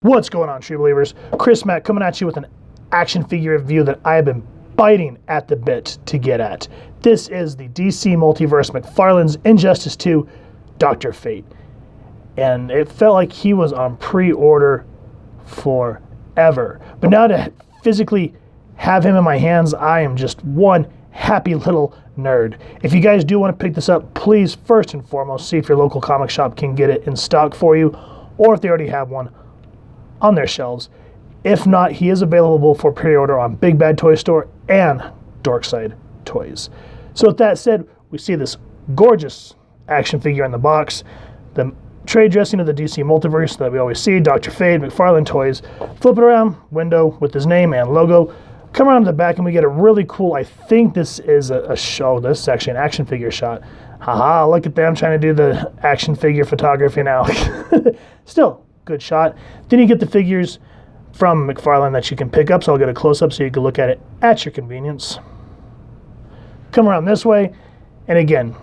What's going on, True Believers? Chris Mack coming at you with an action figure review that I have been biting at the bit to get at. This is the DC Multiverse McFarlane's Injustice 2 Dr. Fate. And it felt like he was on pre-order forever. But now to physically have him in my hands, I am just one happy little nerd. If you guys do want to pick this up, please first and foremost see if your local comic shop can get it in stock for you, or if they already have one on their shelves. If not, he is available for pre-order on Big Bad Toy Store and Dorkside Toys. So with that said, we see this gorgeous action figure in the box. The trade dressing of the DC Multiverse that we always see, Dr. Fate, McFarlane Toys. Flip it around, window with his name and logo. Come around to the back and we get a really cool, I think this is a show, this is actually an action figure shot. Haha, look at them trying to do the action figure photography now. Still, good shot. Then you get the figures from McFarlane that you can pick up, so I'll get a close-up so you can look at it at your convenience. Come around this way, and again,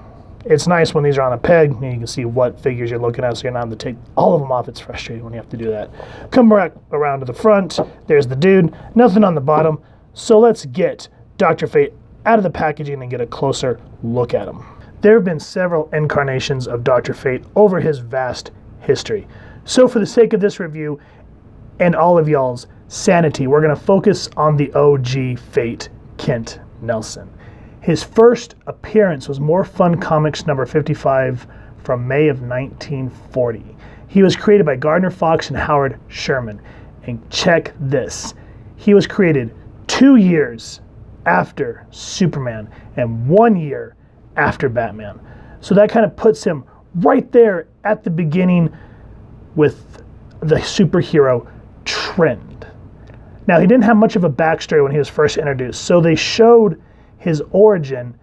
it's nice when these are on a peg, and you can see what figures you're looking at, so you're not having to take all of them off. It's frustrating when you have to do that. Come back around to the front. There's the dude. Nothing on the bottom. So let's get Dr. Fate out of the packaging and get a closer look at him. There have been several incarnations of Dr. Fate over his vast history. So for the sake of this review and all of y'all's sanity, we're going to focus on the OG Fate, Kent Nelson. His first appearance was More Fun Comics number 55 from May of 1940. He was created by Gardner, Fox, and Howard Sherman. And check this. He was created 2 years after Superman and 1 year after Batman. So that kind of puts him right there at the beginning with the superhero trend. Now, he didn't have much of a backstory when he was first introduced, so they showed his origin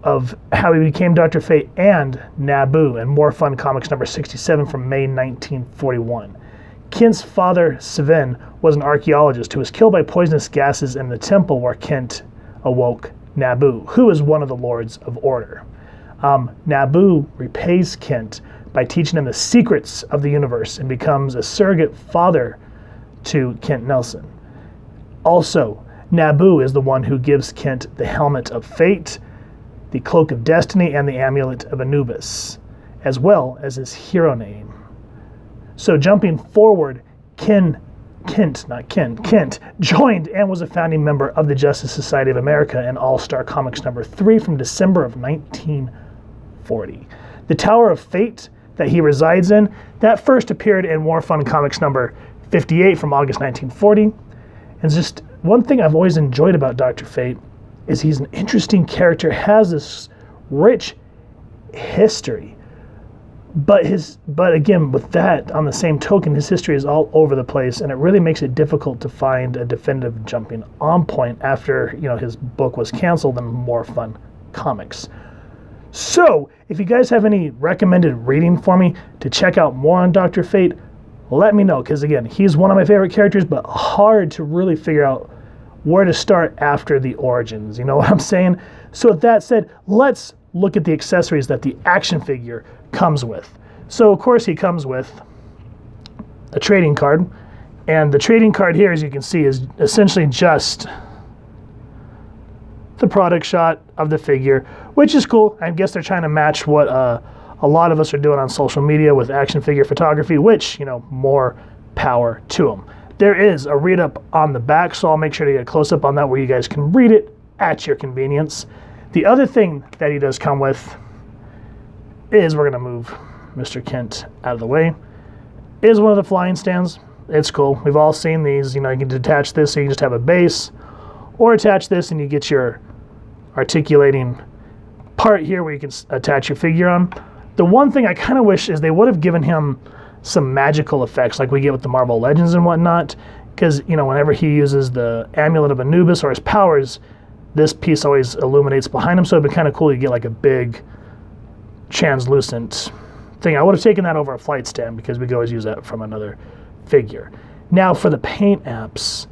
of how he became Dr. Fate and Naboo in More Fun Comics number 67 from May 1941. Kent's father, Sven, was an archaeologist who was killed by poisonous gases in the temple where Kent awoke Naboo, who is one of the Lords of Order. Naboo repays Kent by teaching him the secrets of the universe and becomes a surrogate father to Kent Nelson. Also, Naboo is the one who gives Kent the Helmet of Fate, the Cloak of Destiny, and the Amulet of Anubis, as well as his hero name. So jumping forward, Kent joined and was a founding member of the Justice Society of America in All-Star Comics number 3 from December of 1940. The Tower of Fate that he resides in, that first appeared in More Fun Comics number 58 from August 1940. And just one thing I've always enjoyed about Dr. Fate is he's an interesting character, has this rich history. But again, with that, on the same token, his history is all over the place, and it really makes it difficult to find a definitive jumping on point after, his book was canceled in More Fun Comics. So, if you guys have any recommended reading for me to check out more on Dr. Fate, let me know, because again, he's one of my favorite characters, but hard to really figure out where to start after the origins. You know what I'm saying? So with that said, let's look at the accessories that the action figure comes with. So of course he comes with a trading card, and the trading card here, as you can see, is essentially just the product shot of the figure, which is cool. I guess they're trying to match what a lot of us are doing on social media with action figure photography, which, more power to them. There is a read-up on the back, so I'll make sure to get a close-up on that where you guys can read it at your convenience. The other thing that he does come with is, we're going to move Mr. Kent out of the way, is one of the flying stands. It's cool. We've all seen these. You can detach this so you can just have a base, or attach this and you get your articulating part here where you can attach your figure on. The one thing I kind of wish is they would have given him some magical effects like we get with the Marvel Legends and whatnot, because whenever he uses the Amulet of Anubis or his powers, this piece always illuminates behind him, so it'd be kind of cool to get like a big translucent thing. I would have taken that over a flight stand because we could always use that from another figure. Now for the paint apps,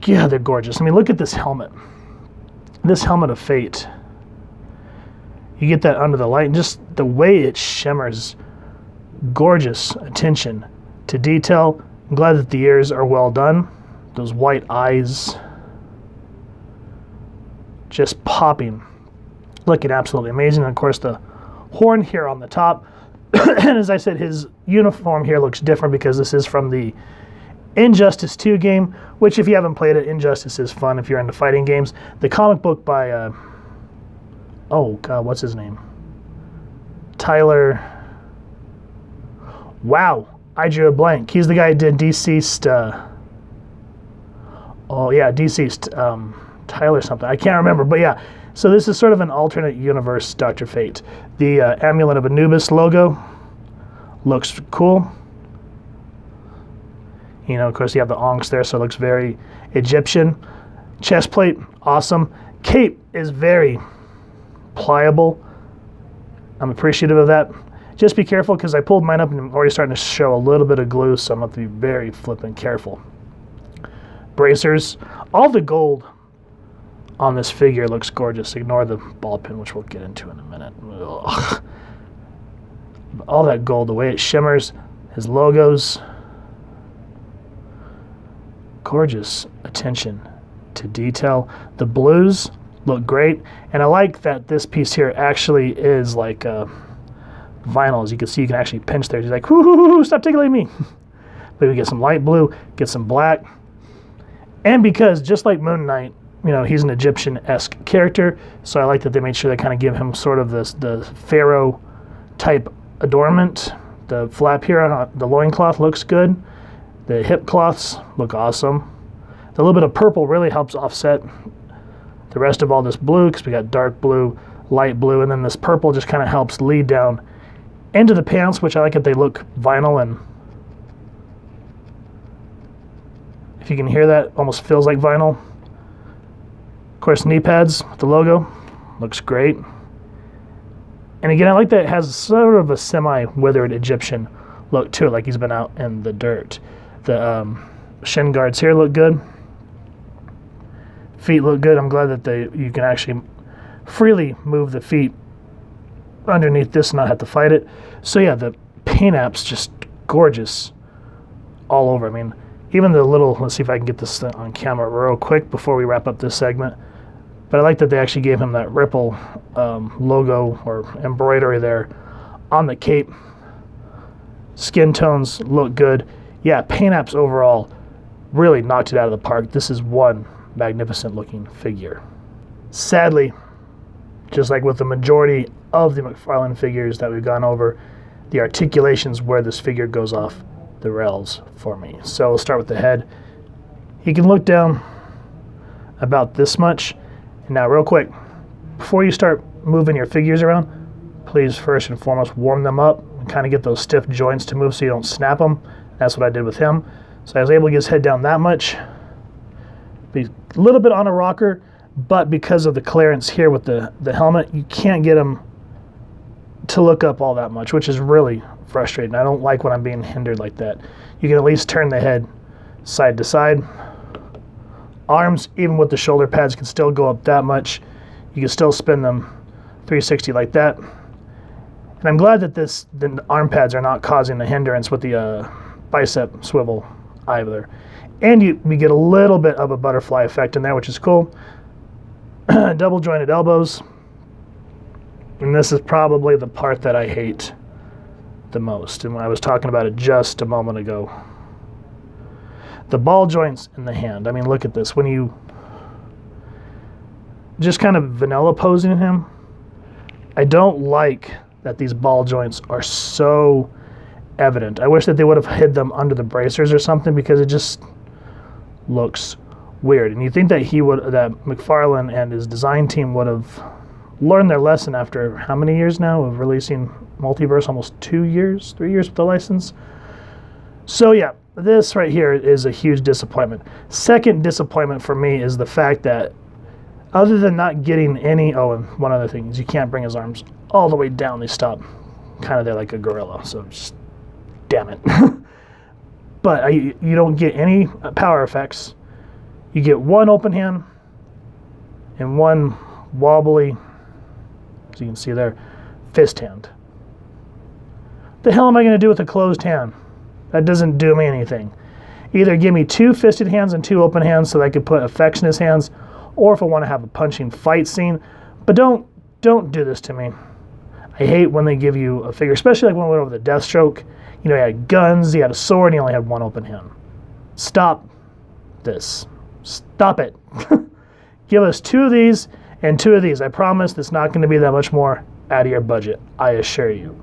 yeah, they're gorgeous. I mean, look at this helmet. This Helmet of Fate. You get that under the light, and just the way it shimmers Gorgeous attention to detail. I'm glad that the ears are well done. Those white eyes just popping, looking absolutely amazing. And of course the horn here on the top. And as I said, his uniform here looks different because this is from the Injustice 2 game, which if you haven't played it, Injustice is fun if you're into fighting games. The comic book by, oh God, what's his name? Tyler, wow, I drew a blank. He's the guy who did Deceased, oh yeah, Deceased, Tyler something, I can't remember, but yeah. So this is sort of an alternate universe Dr. Fate. The Amulet of Anubis logo looks cool. You know, of course you have the onks there, so it looks very Egyptian. Chest plate, awesome. Cape is very pliable. I'm appreciative of that. Just be careful because I pulled mine up and I'm already starting to show a little bit of glue, so I'm going to be very flippin' careful. Bracers, all the gold on this figure looks gorgeous. Ignore the ball pin, which we'll get into in a minute. Ugh. All that gold, the way it shimmers, his logos. Gorgeous attention to detail. The blues look great, and I like that this piece here actually is like vinyl. As you can see, you can actually pinch there. He's like, whoo, stop tickling me. But we get some light blue, get some black, and because just like Moon Knight, you know, he's an Egyptian-esque character, so I like that they made sure they kind of give him sort of this the pharaoh type adornment. The flap here on the loincloth looks good. The hip cloths look awesome. The little bit of purple really helps offset the rest of all this blue because we got dark blue, light blue, and then this purple just kind of helps lead down into the pants, which I like that they look vinyl, and if you can hear that, almost feels like vinyl. Of course, knee pads with the logo looks great. And again, I like that it has sort of a semi-withered Egyptian look to it, like he's been out in the dirt. The shin guards here look good. Feet look good. I'm glad that you can actually freely move the feet underneath this and not have to fight it. So yeah, the paint app's just gorgeous all over. I mean, even the little, let's see if I can get this on camera real quick before we wrap up this segment. But I like that they actually gave him that Ripple logo or embroidery there on the cape. Skin tones look good. Yeah, paint apps overall really knocked it out of the park. This is one magnificent looking figure. Sadly, just like with the majority of the McFarlane figures that we've gone over, the articulation's where this figure goes off the rails for me. So we'll start with the head. He can look down about this much. And now real quick, before you start moving your figures around, please first and foremost warm them up and kind of get those stiff joints to move so you don't snap them. That's what I did with him. So I was able to get his head down that much. Be a little bit on a rocker, but because of the clearance here with the helmet, you can't get him to look up all that much, which is really frustrating. I don't like when I'm being hindered like that. You can at least turn the head side to side. Arms, even with the shoulder pads, can still go up that much. You can still spin them 360 like that. And I'm glad that the arm pads are not causing the hindrance with the bicep swivel either. And we get a little bit of a butterfly effect in there, which is cool. Double jointed elbows. And this is probably the part that I hate the most. And when I was talking about it just a moment ago. The ball joints in the hand. I mean, look at this. When you just kind of vanilla posing him, I don't like that these ball joints are so evident. I wish that they would have hid them under the bracers or something because it just looks weird. And you think that that McFarlane and his design team would have learned their lesson after how many years now of releasing Multiverse? Almost 3 years with the license. So yeah, this right here is a huge disappointment. Second disappointment for me is the fact that other than not getting any, oh, and one other thing is you can't bring his arms all the way down. They stop kind of there like a gorilla, so just damn it. But you don't get any power effects. You get one open hand and one wobbly, as you can see there, fist hand. The hell am I going to do with a closed hand? That doesn't do me anything. Either give me 2 fisted hands and 2 open hands so that I could put effects in his hands, or if I want to have a punching fight scene. But don't do this to me. I hate when they give you a figure, especially like when we went over the Deathstroke. You know, he had guns, he had a sword, and he only had 1 open hand. Stop this. Stop it. Give us 2 of these and 2 of these. I promise it's not going to be that much more out of your budget. I assure you.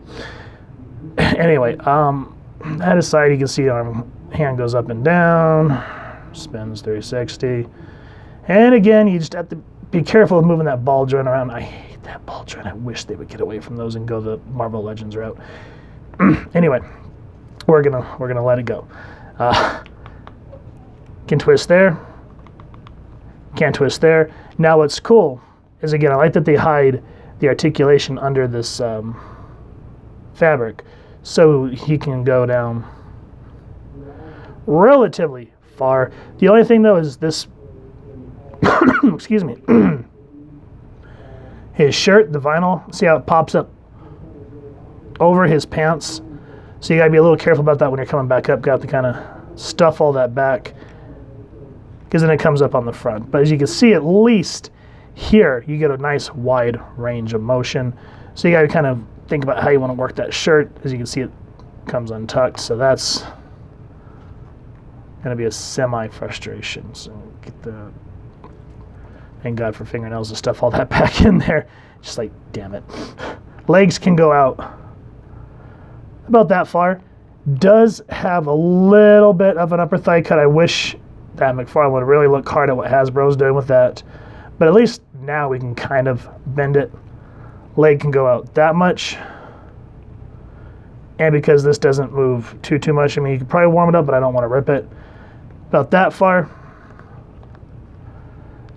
Anyway, that aside, you can see our hand goes up and down, spins 360. And again, you just have to be careful of moving that ball joint around. I hate that ball joint. I wish they would get away from those and go the Marvel Legends route. Anyway, we're gonna let it go. Can twist there. Can't twist there. Now what's cool is, again, I like that they hide the articulation under this fabric, so he can go down relatively far. The only thing though is this excuse me, his shirt, the vinyl, see how it pops up over his pants? So you gotta be a little careful about that when you're coming back up. Got to kind of stuff all that back, because then it comes up on the front. But as you can see, at least here, you get a nice wide range of motion. So you gotta kind of think about how you want to work that shirt. As you can see, it comes untucked, so that's gonna be a semi-frustration. So get the, thank God for fingernails to stuff all that back in there. Just like, damn it. Legs can go out about that far. Does have a little bit of an upper thigh cut. I wish that McFarlane would really look hard at what Hasbro's doing with that. But at least now we can kind of bend it. Leg can go out that much. And because this doesn't move too much, I mean, you could probably warm it up, but I don't want to rip it. About that far.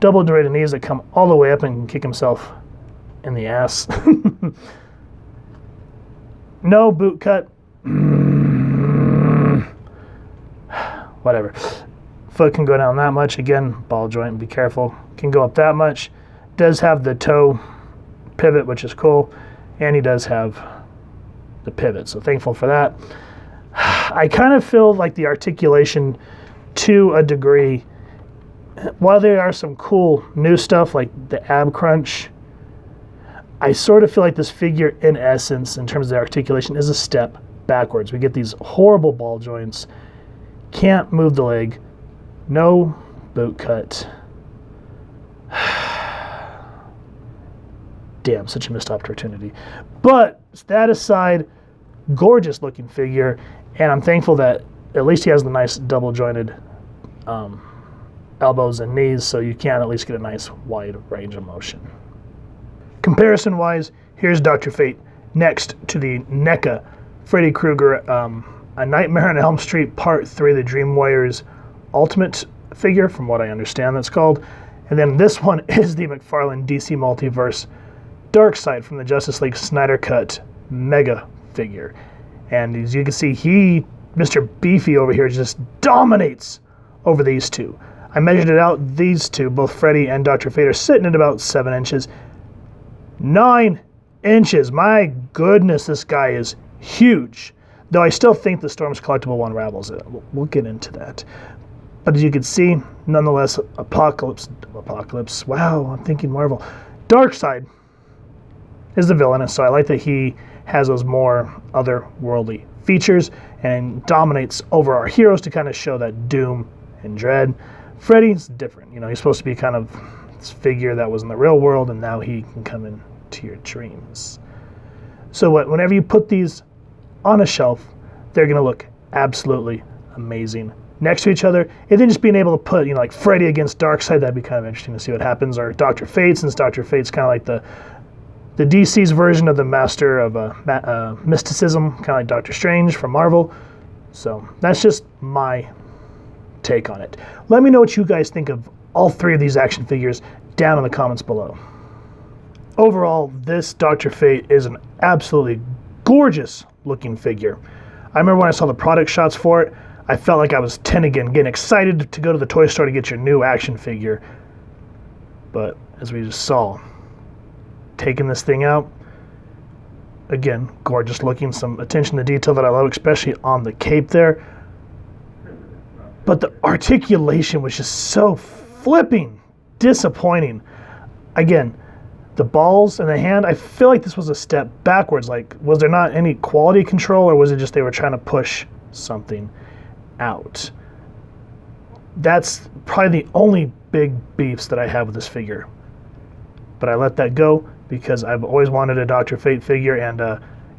Double jointed knees that come all the way up and can kick himself in the ass. No boot cut. Whatever. Foot can go down that much. Again, ball joint, be careful. Can go up that much. Does have the toe pivot, which is cool. And he does have the pivot, so thankful for that. I kind of feel like the articulation, to a degree, while there are some cool new stuff like the ab crunch, I sort of feel like this figure, in essence, in terms of the articulation, is a step backwards. We get these horrible ball joints, can't move the leg, no boot cut. Damn, such a missed opportunity. But that aside, gorgeous looking figure, and I'm thankful that at least he has the nice double jointed elbows and knees, so you can at least get a nice wide range of motion. Comparison wise, here's Dr. Fate next to the NECA Freddy Krueger, A Nightmare on Elm Street Part 3, the Dream Warriors Ultimate figure, from what I understand that's called. And then this one is the McFarlane DC Multiverse Darkseid from the Justice League Snyder Cut Mega figure. And as you can see, Mr. Beefy over here, just dominates over these two. I measured it out. These two, both Freddy and Dr. Fate, are sitting at about 7 inches. 9 inches. My goodness, this guy is huge. Though I still think the Storm's collectible one unravels it. We'll get into that. But as you can see, nonetheless, Apocalypse, wow, I'm thinking Marvel. Darkseid is the villain, so I like that he has those more otherworldly features and dominates over our heroes to kind of show that doom and dread. Freddy's different. You know, he's supposed to be kind of this figure that was in the real world, and now he can come into your dreams. So whenever you put these on a shelf, they're going to look absolutely amazing next to each other. And then just being able to put, like Freddy against Darkseid, that'd be kind of interesting to see what happens. Or Dr. Fate, since Dr. Fate's kind of like the DC's version of the master of mysticism, kind of like Doctor Strange from Marvel. So that's just my take on it. Let me know what you guys think of all 3 of these action figures down in the comments below. Overall, this Dr. Fate is an absolutely gorgeous looking figure. I remember when I saw the product shots for it, I felt like I was 10 again, getting excited to go to the toy store to get your new action figure. But as we just saw, taking this thing out, again, gorgeous looking, some attention to detail that I love, especially on the cape there. But the articulation was just so flipping disappointing. Again, the balls and the hand, I feel like this was a step backwards. Like, was there not any quality control, or was it just they were trying to push something out? That's probably the only big beefs that I have with this figure. But I let that go because I've always wanted a Dr. Fate figure, and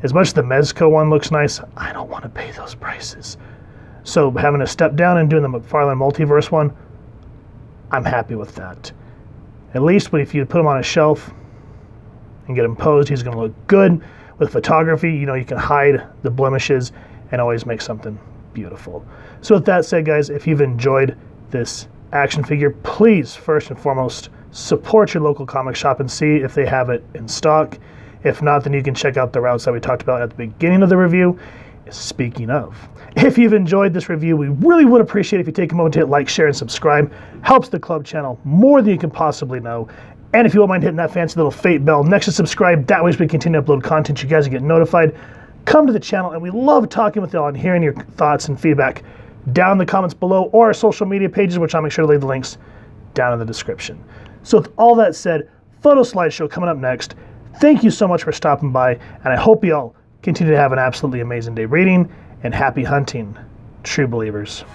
as much as the Mezco one looks nice, I don't want to pay those prices. So having to step down and doing the McFarlane Multiverse one, I'm happy with that. At least if you put him on a shelf and get him posed, he's going to look good. With photography, you know, you can hide the blemishes and always make something beautiful. So with that said, guys, if you've enjoyed this action figure, please, first and foremost, support your local comic shop and see if they have it in stock. If not, then you can check out the routes that we talked about at the beginning of the review. Speaking of, if you've enjoyed this review, we really would appreciate if you take a moment to hit like, share, and subscribe. Helps the club channel more than you can possibly know. And if you won't mind hitting that fancy little Fate bell next to subscribe, that way as we continue to upload content, you guys will get notified. Come to the channel, and we love talking with y'all and hearing your thoughts and feedback down in the comments below, or our social media pages, which I'll make sure to leave the links down in the description. So with all that said, photo slideshow coming up next. Thank you so much for stopping by, and I hope y'all continue to have an absolutely amazing day reading, and happy hunting, true believers.